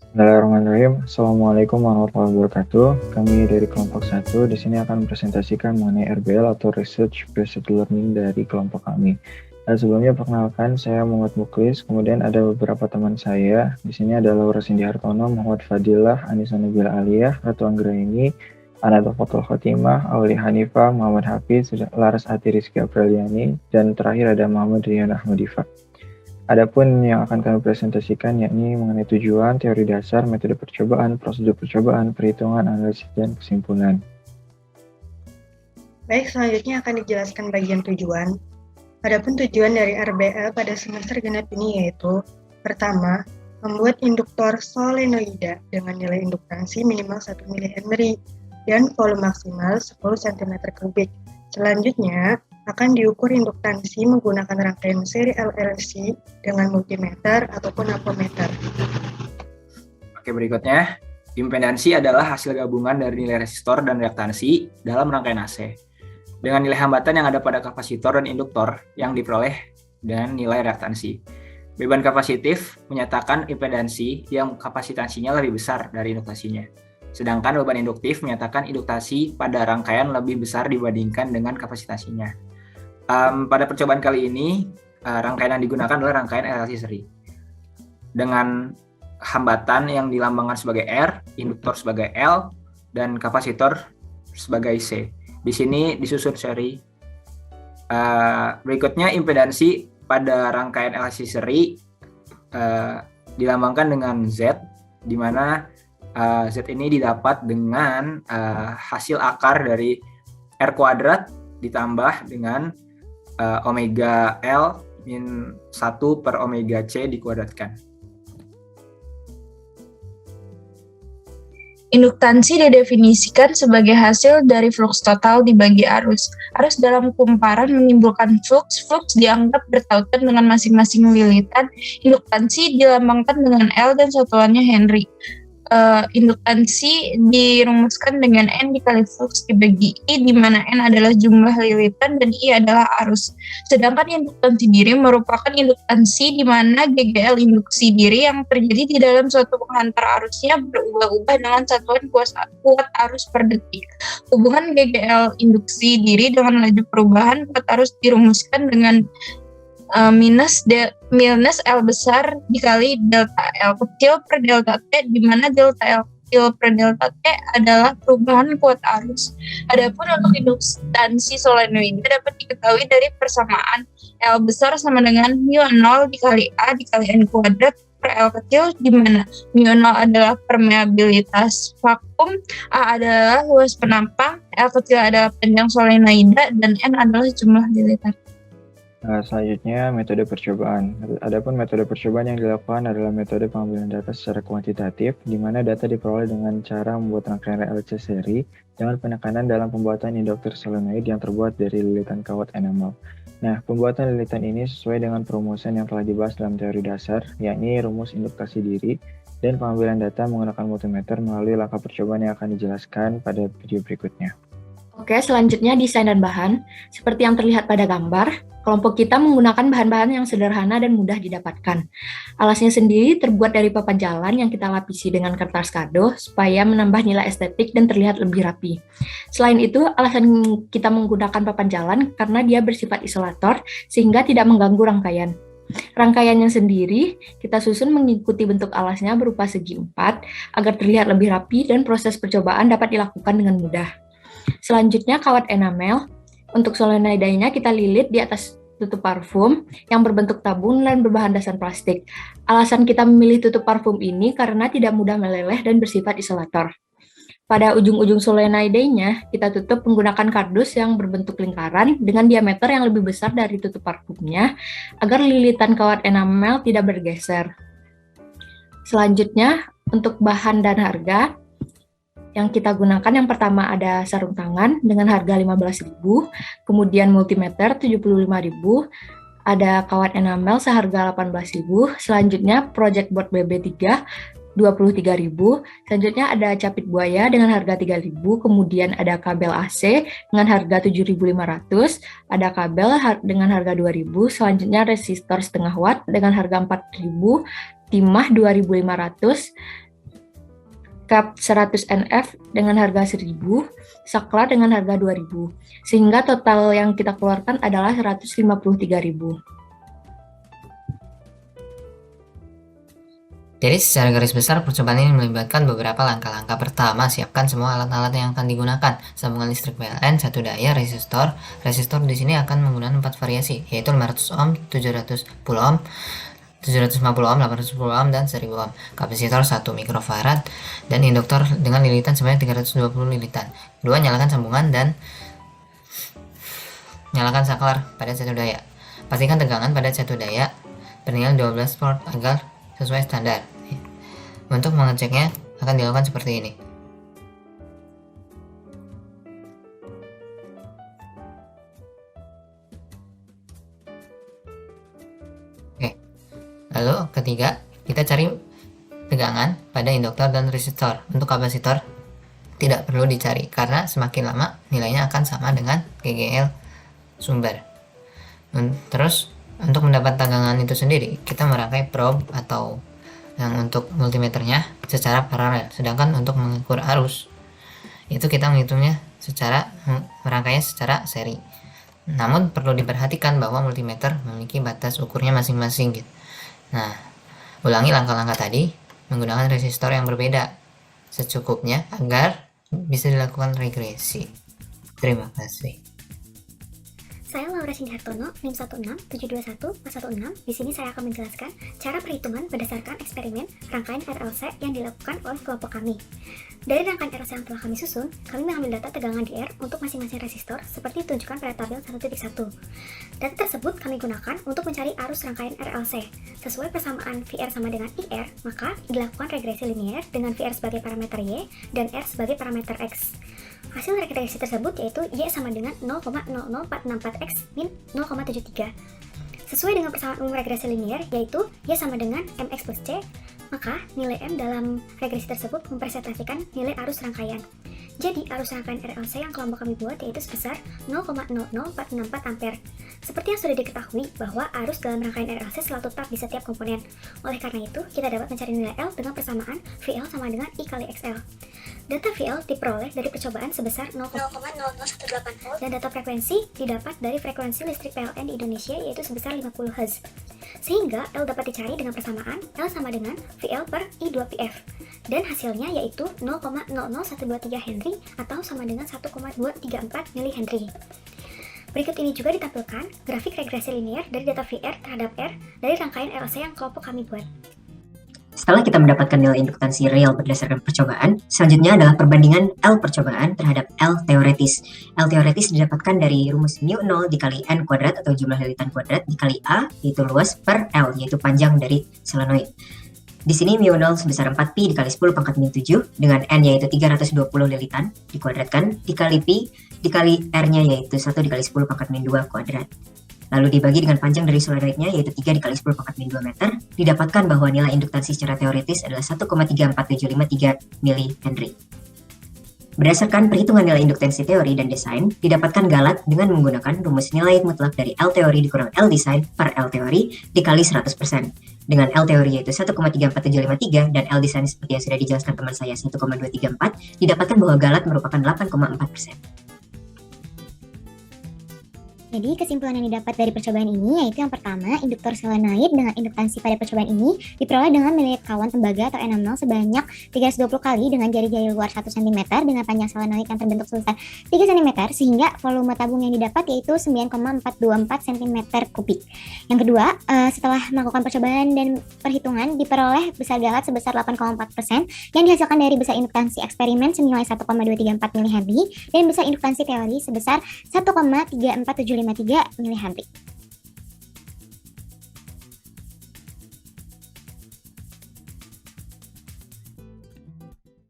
Bismillahirrahmanirrahim. Assalamualaikum warahmatullahi wabarakatuh. Kami dari kelompok 1 di sini akan mempresentasikan mengenai RBL atau Research Based Learning dari kelompok kami. Sebelumnya perkenalkan, saya Muhammad Muklis, kemudian ada beberapa teman saya. Di sini ada Laura Cindy Hartono, Muhammad Fadilah, Anissa Nabila Aliyah, Ratu Anggraini, Anada Fatul Khotimah, Auli Hanifah, Muhammad Hafiz, Laras Ati Rizky Apriliani, dan terakhir ada Muhammad Rian Ahmadifah. Adapun yang akan kami presentasikan yakni mengenai tujuan, teori dasar, metode percobaan, prosedur percobaan, perhitungan, analisis, dan kesimpulan. Baik, selanjutnya akan dijelaskan bagian tujuan. Adapun tujuan dari RBL pada semester genap ini yaitu: pertama, membuat induktor solenoida dengan nilai induktansi minimal 1 mH dan volume maksimal 10 cm3. Selanjutnya, akan diukur induktansi menggunakan rangkaian seri LLC dengan multimeter ataupun ampemeter. Oke, berikutnya, impedansi adalah hasil gabungan dari nilai resistor dan reaktansi dalam rangkaian AC dengan nilai hambatan yang ada pada kapasitor dan induktor yang diperoleh dan nilai reaktansi. Beban kapasitif menyatakan impedansi yang kapasitansinya lebih besar dari induktasinya. Sedangkan beban induktif menyatakan induktasi pada rangkaian lebih besar dibandingkan dengan kapasitansinya. Pada percobaan kali ini, rangkaian yang digunakan adalah rangkaian LLC seri. Dengan hambatan yang dilambangkan sebagai R, induktor sebagai L, dan kapasitor sebagai C. Di sini disusun seri. Berikutnya, impedansi pada rangkaian LLC seri dilambangkan dengan Z, di mana Z ini didapat dengan hasil akar dari R kuadrat ditambah dengan omega L min 1 per omega C dikuadratkan. Induktansi didefinisikan sebagai hasil dari flux total dibagi arus. Arus dalam kumparan menimbulkan flux. Flux dianggap bertautan dengan masing-masing lilitan. Induktansi dilambangkan dengan L dan satuannya Henry. Induktansi dirumuskan dengan N dikali flux dibagi I, di mana N adalah jumlah lilitan dan I adalah arus. Sedangkan induktansi diri merupakan induktansi di mana GGL induksi diri yang terjadi di dalam suatu penghantar arusnya berubah-ubah dengan satuan kuat arus per detik. Hubungan GGL induksi diri dengan laju perubahan kuat arus dirumuskan dengan minus L besar dikali delta L kecil per delta T, di mana delta L kecil per delta T adalah perubahan kuat arus. Adapun untuk induktansi solenoida dapat diketahui dari persamaan L besar sama dengan mu0 dikali A dikali N kuadrat per L kecil, di mana mu0 adalah permeabilitas vakum, A adalah luas penampang, L kecil adalah panjang solenoida, dan N adalah jumlah lilitan. Selanjutnya, metode percobaan. Adapun metode percobaan yang dilakukan adalah metode pengambilan data secara kuantitatif, di mana data diperoleh dengan cara membuat rangkaian RLC seri dengan penekanan dalam pembuatan induktor solenoid yang terbuat dari lilitan kawat enamel. Nah, pembuatan lilitan ini sesuai dengan perumusan yang telah dibahas dalam teori dasar, yakni rumus induktasi diri, dan pengambilan data menggunakan multimeter melalui langkah percobaan yang akan dijelaskan pada video berikutnya. Oke, selanjutnya desain dan bahan. Seperti yang terlihat pada gambar, kelompok kita menggunakan bahan-bahan yang sederhana dan mudah didapatkan. Alasnya sendiri terbuat dari papan jalan yang kita lapisi dengan kertas kado supaya menambah nilai estetik dan terlihat lebih rapi. Selain itu, alasan kita menggunakan papan jalan karena dia bersifat isolator sehingga tidak mengganggu rangkaian. Rangkaiannya sendiri kita susun mengikuti bentuk alasnya berupa segi 4 agar terlihat lebih rapi dan proses percobaan dapat dilakukan dengan mudah. Selanjutnya, kawat enamel. Untuk solenoidanya kita lilit di atas tutup parfum yang berbentuk tabung dan berbahan dasar plastik. Alasan kita memilih tutup parfum ini karena tidak mudah meleleh dan bersifat isolator. Pada ujung-ujung solenoidanya kita tutup menggunakan kardus yang berbentuk lingkaran dengan diameter yang lebih besar dari tutup parfumnya agar lilitan kawat enamel tidak bergeser. Selanjutnya, untuk bahan dan harga yang kita gunakan, yang pertama ada sarung tangan dengan harga 15.000, kemudian multimeter 75.000, ada kawat enamel seharga 18.000, selanjutnya project board BB3 23.000, selanjutnya ada capit buaya dengan harga 3.000, kemudian ada kabel AC dengan harga 7.500, ada kabel dengan harga 2.000, selanjutnya resistor setengah watt dengan harga 4.000, timah 2.500, cup 100 NF dengan harga 1.000, saklar dengan harga 2.000. Sehingga total yang kita keluarkan adalah 153.000. Jadi secara garis besar percobaan ini melibatkan beberapa langkah-langkah. Pertama, siapkan semua alat-alat yang akan digunakan. Sambungan listrik PLN, satu daya, resistor. Resistor di sini akan menggunakan 4 variasi, yaitu 500 ohm, 710 ohm, 750 ohm, 810 ohm, dan 1000 ohm. Kapasitor 1 mikrofarad, dan induktor dengan lilitan sebanyak 320 lilitan. Kedua, nyalakan sambungan dan nyalakan saklar pada satu daya. Pastikan tegangan pada satu daya bernilai 12 volt agar sesuai standar. Untuk mengeceknya akan dilakukan seperti ini. Oke. Lalu ketiga, kita cari tegangan pada induktor dan resistor. Untuk kapasitor tidak perlu dicari karena semakin lama nilainya akan sama dengan GGL sumber. Terus untuk mendapat tegangan itu sendiri, kita merangkai probe atau yang untuk multimeternya secara paralel. Sedangkan untuk mengukur arus, itu kita menghitungnya merangkainya secara seri. Namun perlu diperhatikan bahwa multimeter memiliki batas ukurnya masing-masing gitu. Nah, ulangi langkah-langkah tadi menggunakan resistor yang berbeda secukupnya agar bisa dilakukan regresi. Terima kasih. Saya Laura Cindy Hartono, NIM 16721-416. Di sini saya akan menjelaskan cara perhitungan berdasarkan eksperimen rangkaian RLC yang dilakukan oleh kelompok kami. Dari rangkaian RLC yang telah kami susun, kami mengambil data tegangan di R untuk masing-masing resistor seperti ditunjukkan pada tabel 1.1. Data tersebut kami gunakan untuk mencari arus rangkaian RLC. Sesuai persamaan VR sama dengan IR, maka dilakukan regresi linear dengan VR sebagai parameter Y dan R sebagai parameter X. Hasil regresi tersebut yaitu Y sama dengan 0,00464X min 0,73. Sesuai dengan persamaan umum regresi linear yaitu Y sama dengan MX plus C, maka nilai M dalam regresi tersebut mempresentasikan nilai arus rangkaian. Jadi arus rangkaian RLC yang kelompok kami buat yaitu sebesar 0,00464 ampere. Seperti yang sudah diketahui bahwa arus dalam rangkaian RLC selalu tetap di setiap komponen. Oleh karena itu, kita dapat mencari nilai L dengan persamaan VL sama dengan I kali XL. Data VL diperoleh dari percobaan sebesar 0,0018 volt dan data frekuensi didapat dari frekuensi listrik PLN di Indonesia yaitu sebesar 50 Hz. Sehingga L dapat dicari dengan persamaan L sama dengan VL per I2PF. Dan hasilnya yaitu 0,00123 Henry atau sama dengan 1,234 mH. Berikut ini juga ditampilkan grafik regresi linear dari data VR terhadap R dari rangkaian RLC yang kelompok kami buat. Setelah kita mendapatkan nilai induktansi real berdasarkan percobaan, selanjutnya adalah perbandingan L percobaan terhadap L teoretis. L teoretis didapatkan dari rumus mu0 dikali N kuadrat atau jumlah lilitan kuadrat dikali A, yaitu luas, per L, yaitu panjang dari solenoid. Di sini mu0 sebesar 4pi dikali 10 pangkat min 7 dengan N yaitu 320 lilitan dikuadratkan dikali pi dikali R-nya yaitu 1 dikali 10 pangkat min 2 kuadrat. Lalu dibagi dengan panjang dari solenoidnya yaitu 3 dikali 10 pangkat min 2 meter, didapatkan bahwa nilai induktansi secara teoritis adalah 1,34753 mH. Berdasarkan perhitungan nilai induktansi teori dan desain, didapatkan galat dengan menggunakan rumus nilai mutlak dari L teori dikurang L desain per L teori dikali 100%. Dengan L teori yaitu 1,34753 dan L desain seperti yang sudah dijelaskan teman saya 1,234, didapatkan bahwa galat merupakan 8,4%. Jadi kesimpulan yang didapat dari percobaan ini yaitu yang pertama, induktor solenoid dengan induktansi pada percobaan ini diperoleh dengan melilit kawan tembaga atau enamel sebanyak 320 kali dengan jari-jari luar 1 cm dengan panjang solenoid yang terbentuk sebesar 3 cm sehingga volume tabung yang didapat yaitu 9,424 cm3. Yang kedua, setelah melakukan percobaan dan perhitungan diperoleh besar galat sebesar 8,4% yang dihasilkan dari besar induktansi eksperimen senilai 1,234 mH dan besar induktansi teori sebesar 1,3473 mH.